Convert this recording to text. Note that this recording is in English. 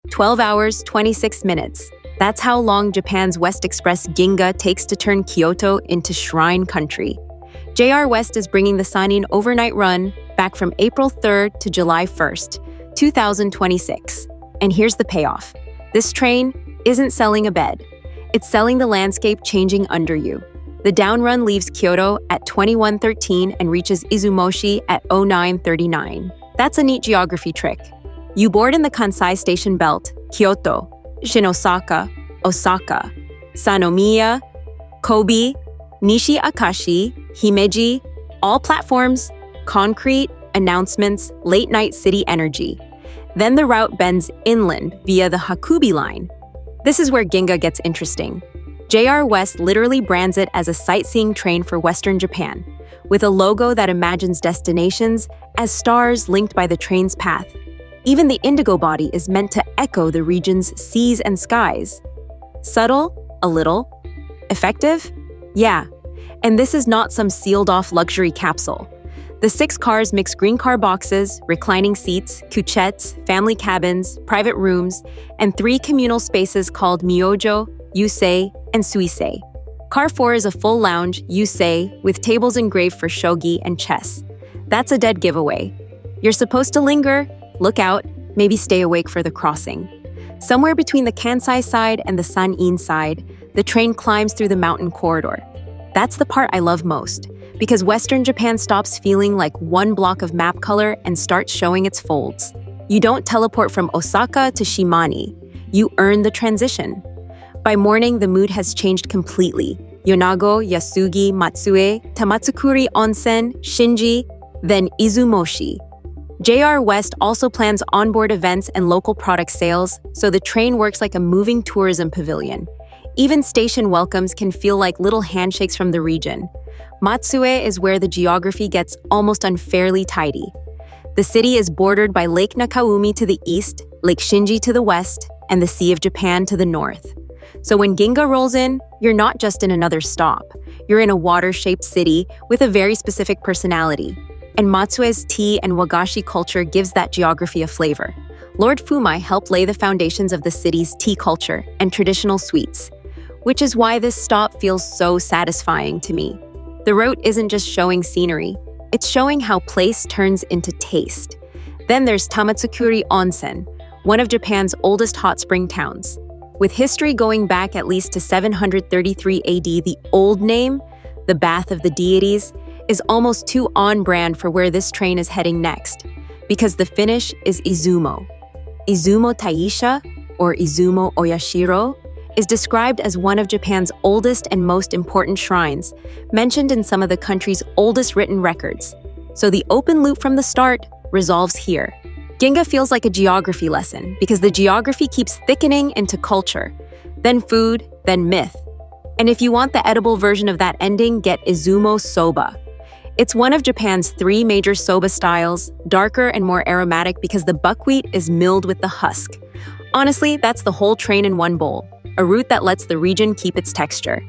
12 hours, 26 minutes. That's how long Japan's WEST Express Ginga takes to turn Kyoto into shrine country. JR West is bringing the Sanin overnight run back from April 3rd to July 1st, 2026. And here's the payoff. This train isn't selling a bed. It's selling the landscape changing under you. The down run leaves Kyoto at 21:13 and reaches Izumoshi at 09:39. That's a neat geography trick. You board in the Kansai Station belt, Kyoto, Shinosaka, Osaka, Sanomiya, Kobe, Nishi-Akashi, Himeji, all platforms, concrete, announcements, late-night city energy. Then the route bends inland via the Hakubi line. This is where Ginga gets interesting. JR West literally brands it as a sightseeing train for Western Japan, with a logo that imagines destinations as stars linked by the train's path. Even the indigo body is meant to echo the region's seas and skies. Subtle? A little. Effective? Yeah. And this is not some sealed-off luxury capsule. The 6 cars mix green car boxes, reclining seats, couchettes, family cabins, private rooms, and 3 communal spaces called Myojo, Yusei, and Suisei. Car 4 is a full lounge, Yusei, with tables engraved for shogi and chess. That's a dead giveaway. You're supposed to linger, look out, maybe stay awake for the crossing. Somewhere between the Kansai side and the Sanin side, the train climbs through the mountain corridor. That's the part I love most, because Western Japan stops feeling like one block of map color and starts showing its folds. You don't teleport from Osaka to Shimane. You earn the transition. By morning, the mood has changed completely. Yonago, Yasugi, Matsue, Tamatsukuri Onsen, Shinji, then Izumoshi. JR West also plans onboard events and local product sales, so the train works like a moving tourism pavilion. Even station welcomes can feel like little handshakes from the region. Matsue is where the geography gets almost unfairly tidy. The city is bordered by Lake Nakaumi to the east, Lake Shinji to the west, and the Sea of Japan to the north. So when Ginga rolls in, you're not just in another stop. You're in a water-shaped city with a very specific personality. And Matsue's tea and wagashi culture gives that geography a flavor. Lord Fumai helped lay the foundations of the city's tea culture and traditional sweets, which is why this stop feels so satisfying to me. The route isn't just showing scenery, it's showing how place turns into taste. Then there's Tamatsukuri Onsen, one of Japan's oldest hot spring towns. With history going back at least to 733 AD, the old name, the Bath of the Deities, is almost too on-brand for where this train is heading next, because the finish is Izumo. Izumo Taisha, or Izumo Oyashiro, is described as one of Japan's oldest and most important shrines, mentioned in some of the country's oldest written records. So the open loop from the start resolves here. Ginga feels like a geography lesson because the geography keeps thickening into culture, then food, then myth. And if you want the edible version of that ending, get Izumo Soba. It's one of Japan's 3 major soba styles, darker and more aromatic because the buckwheat is milled with the husk. Honestly, that's the whole train in one bowl, a route that lets the region keep its texture.